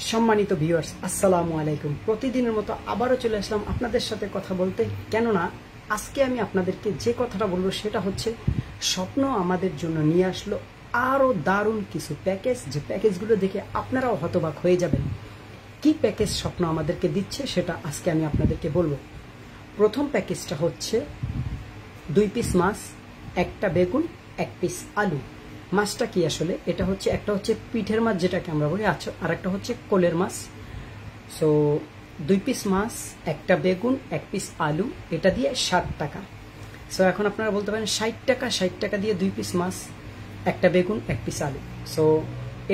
সম্মানিত ভিউয়ার্স, আসসালামু আলাইকুম। প্রতিদিনের মতো আবারও চলে আসলাম আপনাদের সাথে কথা বলতে। কেননা আজকে আমি আপনাদেরকে যে কথাটা বলবো সেটা হচ্ছে, স্বপ্ন আমাদের জন্য নিয়ে আসলো আরও দারুণ কিছু প্যাকেজ, যে প্যাকেজগুলো দেখে আপনারাও হতবাক হয়ে যাবেন। কি প্যাকেজ স্বপ্ন আমাদেরকে দিচ্ছে সেটা আজকে আমি আপনাদেরকে বলবো। প্রথম প্যাকেজটা হচ্ছে 2 পিস মাছ, একটা বেগুন, 1 পিস আলু। মাছটা কি আসলে, এটা হচ্ছে একটা হচ্ছে পিঠের মাছ যেটাকে আমরা বলি, আচ্ছা, আর একটা হচ্ছে কোলের মাছ। সো 2 পিস মাছ, একটা বেগুন, 1 পিস আলু, এটা দিয়ে 60 টাকা। সো এখন আপনারা বলতে পারেন 60 টাকা দিয়ে 2 পিস মাছ, একটা বেগুন, 1 পিস আলু। সো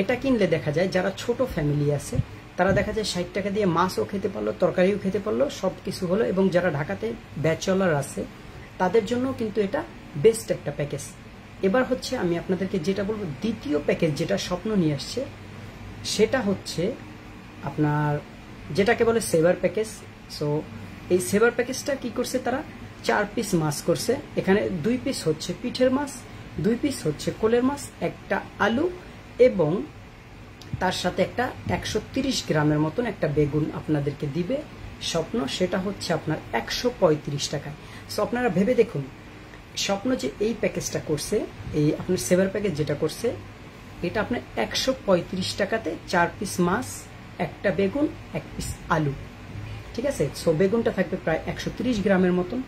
এটা কিনলে দেখা যায় যারা ছোট ফ্যামিলি আছে তারা দেখা যায় 60 টাকা দিয়ে মাছও খেতে পারলো, তরকারিও খেতে পারলো, সব কিছু হলো। এবং যারা ঢাকাতে ব্যাচেলর আছে তাদের জন্য কিন্তু এটা বেস্ট একটা প্যাকেজ। এবার হচ্ছে আমি আপনাদেরকে যেটা বলবো, দ্বিতীয় প্যাকেজ যেটা স্বপ্ন নিয়ে আসছে সেটা হচ্ছে আপনার যেটাকে বলে সেভার প্যাকেজ। সো এই সেভার প্যাকেজটা কি করছে, তারা 4 পিস মাছ করছে। এখানে 2 পিস হচ্ছে পিঠের মাছ, 2 পিস হচ্ছে কোলের মাছ, একটা আলু এবং তার সাথে একটা 130 গ্রামের মতন একটা বেগুন আপনাদেরকে দিবে স্বপ্ন। সেটা হচ্ছে আপনার 135 টাকায়। সো আপনারা ভেবে দেখুন, স্বপ্ন যে এই প্যাকেজটা করছে, এই আপনার সেভার প্যাকেজ যেটা করছে, এটা আপনার 135 টাকাতে 4 পিস মাছ, একটা বেগুন, 1 পিস আলু। ঠিক আছে। সো বেগুনটা থাকবে প্রায় 130 গ্রামের মতন।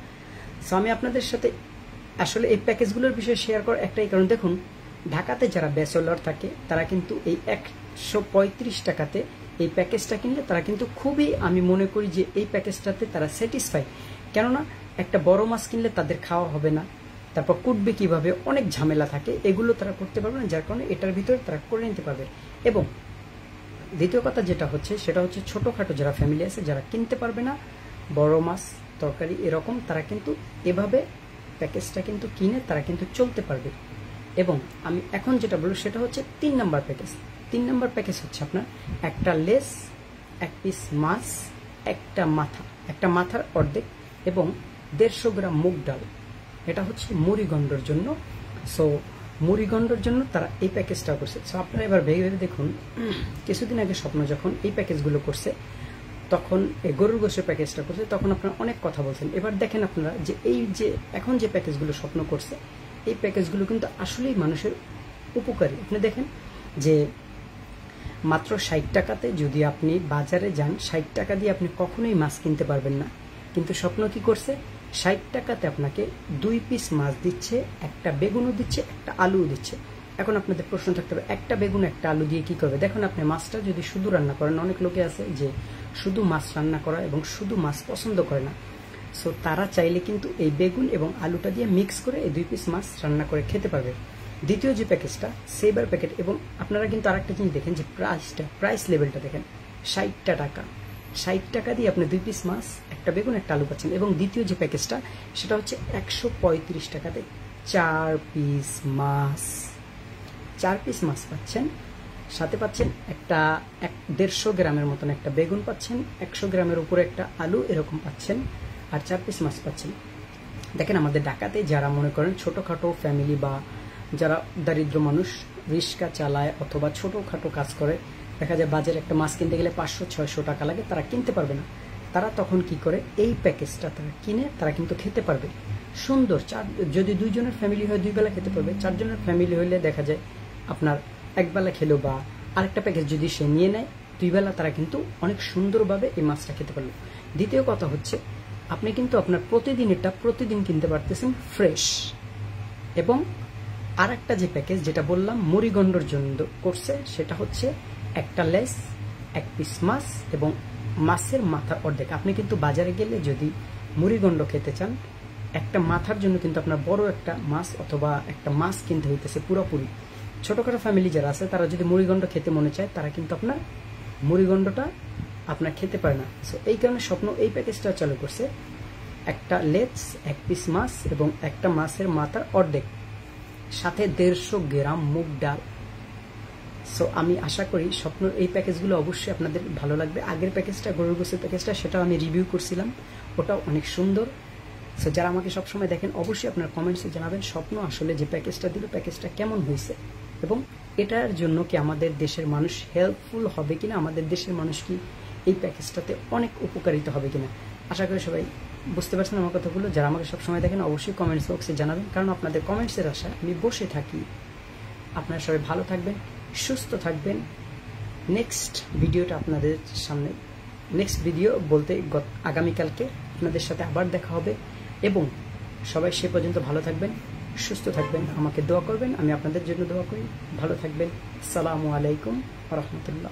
সো আমি আপনাদের সাথে আসলে এই প্যাকেজগুলোর বিষয়ে শেয়ার করার একটাই কারণ, দেখুন ঢাকাতে যারা ব্যাচেলর থাকে তারা কিন্তু এই 135 টাকাতে এই প্যাকেজটা কিনলে তারা কিন্তু খুবই, আমি মনে করি যে এই প্যাকেজটাতে তারা স্যাটিসফাই। কেননা একটা বড় মাছ কিনলে তাদের খাওয়া হবে না, তারপর কুটবে কিভাবে, অনেক ঝামেলা থাকে, এগুলো তারা করতে পারবে না, যার কারণে এটার ভিতরে তারা করে নিতে পারবে। এবং দ্বিতীয় কথা যেটা হচ্ছে সেটা হচ্ছে ছোটোখাটো যারা ফ্যামিলি আছে, যারা কিনতে পারবে না বড় মাছ তরকারি এরকম, তারা কিন্তু এভাবে প্যাকেজটা কিন্তু কিনে তারা কিন্তু চলতে পারবে। এবং আমি এখন যেটা বলবো সেটা হচ্ছে 3 নাম্বার প্যাকেজ। 3 নাম্বার প্যাকেজ হচ্ছে আপনার একটা লেস, 1 পিস মাছ, একটা মাথার অর্ধেক এবং 150 গ্রাম মুগ ডাল। এটা হচ্ছে মুড়িগন্ডর জন্য। সো মুড়িগন্ডর জন্য তারা এই প্যাকেজটা করছে। সো আপনারা এবার ভেবে ভেবে দেখুন, কিছুদিন আগে স্বপ্ন যখন এই প্যাকেজগুলো করছে, তখন এই গরুর গোশের প্যাকেজটা করছে, তখন আপনারা অনেক কথা বলছেন। এবার দেখেন আপনারা যে এই যে এখন যে প্যাকেজগুলো স্বপ্ন করছে, এই প্যাকেজগুলো কিন্তু আসলেই মানুষের উপকারী। আপনি দেখেন যে মাত্র 60 টাকাতে যদি আপনি বাজারে যান, 60 টাকা দিয়ে আপনি কখনোই মাছ কিনতে পারবেন না। কিন্তু স্বপ্ন কি করছে, 60 টাকাতে আপনাকে 2 পিস মাছ দিচ্ছে, একটা বেগুনও দিচ্ছে, একটা আলুও দিচ্ছে। এখন আপনাদের প্রশ্ন থাকতে হবে, একটা বেগুন একটা আলু দিয়ে কি করবে? দেখুন, আপনি মাছটা যদি শুধু রান্না করেন, অনেক লোকে আছে যে শুধু মাছ রান্না করা এবং শুধু মাছ পছন্দ করে না। সো তারা চাইলে কিন্তু এই বেগুন এবং আলুটা দিয়ে মিক্স করে এই 2 পিস মাছ রান্না করে খেতে পারবে। দ্বিতীয় যে প্যাকেজটা সেভার প্যাকেট, এবং আপনারা কিন্তু আরেকটা জিনিস দেখেন যে প্রাইস লেভেলটা দেখেন, 60 টাকা। 60 টাকা দিয়ে আপনি 2 পিস মাছ, একটা বেগুন, একটা আলু পাচ্ছেন। এবং দ্বিতীয় যে প্যাকেজটা সেটা হচ্ছে 135 টাকাতে 4 পিস মাছ, 4 পিস মাছ পাচ্ছেন, সাথে পাচ্ছেন একটা 150 গ্রামের মতন একটা বেগুন পাচ্ছেন, 100 গ্রামের উপরে একটা আলু এরকম পাচ্ছেন, আর 4 পিস মাছ পাচ্ছেন। দেখেন আমাদের ঢাকাতে যারা মনে করেন ছোটোখাটো ফ্যামিলি বা যারা দারিদ্র মানুষ রিক্সা চালায় অথবা ছোটোখাটো কাজ করে, দেখা যায় বাজারে একটা মাছ কিনতে গেলে 500-600 টাকা লাগে, তারা কিনতে পারবে না। তারা তখন কি করে, এই প্যাকেজটা তারা কিনে তারা কিন্তু খেতে পারবে সুন্দর। যদি 2 জনের ফ্যামিলি হয় 2 বেলা খেতে পারবে, 4 জনের ফ্যামিলি হলে দেখা যায় আপনার 1 বেলা খেলো, বা আরেকটা প্যাকেজ যদি সে নিয়ে নেয় 2 বেলা তারা কিন্তু অনেক সুন্দরভাবে এই মাছটা খেতে পারলো। দ্বিতীয় কথা হচ্ছে, আপনি কিন্তু আপনার প্রতিদিনেরটা প্রতিদিন কিনতে পারতেছেন ফ্রেশ। এবং আর একটা যে প্যাকেজ যেটা বললাম মুড়িগন্ডর জন্য করছে, সেটা হচ্ছে একটা লেস, 1 পিস মাছ এবং মাছের মাথার অর্ধেক। আপনি কিন্তু বাজারে গেলে যদি মুড়িগন্ড খেতে চান, একটা মাথার জন্য কিন্তু আপনার বড় একটা মাছ অথবা একটা মাছ কিনতে হইতেছে পুরোপুরি। ছোটোখাটো ফ্যামিলি যারা আছে তারা যদি মুড়িগন্ড খেতে মনে চায়, তারা কিন্তু আপনার মুড়িগন্ডটা আপনার খেতে পারে না। সো এই কারণে স্বপ্ন এই প্যাকেজটা চালু করছে, একটা লেস, 1 পিস মাছ এবং একটা মাছের মাথার অর্ধেক, সাথে 150 গ্রাম মুগ ডাল। সো আমি আশা করি স্বপ্ন এই প্যাকেজগুলো অবশ্যই আপনাদের ভালো লাগবে। আগের প্যাকেজটা গরুর গোশের প্যাকেজটা, সেটাও আমি রিভিউ করছিলাম, ওটাও অনেক সুন্দর। সো যারা আমাকে সবসময় দেখেন অবশ্যই আপনার কমেন্টসে জানাবেন স্বপ্ন আসলে যে প্যাকেজটা দিল প্যাকেজটা কেমন হয়েছে এবং এটার জন্য কি আমাদের দেশের মানুষ হেল্পফুল হবে কিনা, আমাদের দেশের মানুষ কি এই প্যাকেজটাতে অনেক উপকারিত হবে কিনা। আশা করি সবাই বুঝতে পারছেন আমার কথাগুলো। যারা আমাকে সবসময় দেখেন অবশ্যই কমেন্টস বক্সে জানাবেন, কারণ আপনাদের কমেন্টসের আশায় আমি বসে থাকি। আপনারা সবাই ভালো থাকবেন, সুস্থ থাকবেন। নেক্সট ভিডিওটা আপনাদের সামনে, নেক্সট ভিডিও বলতে আগামীকালকে আপনাদের সাথে আবার দেখা হবে, এবং সবাই সে পর্যন্ত ভালো থাকবেন, সুস্থ থাকবেন, আমাকে দোয়া করবেন, আমি আপনাদের জন্য দোয়া করি। ভালো থাকবেন। আসসালামু আলাইকুম ওয়া রাহমাতুল্লাহ।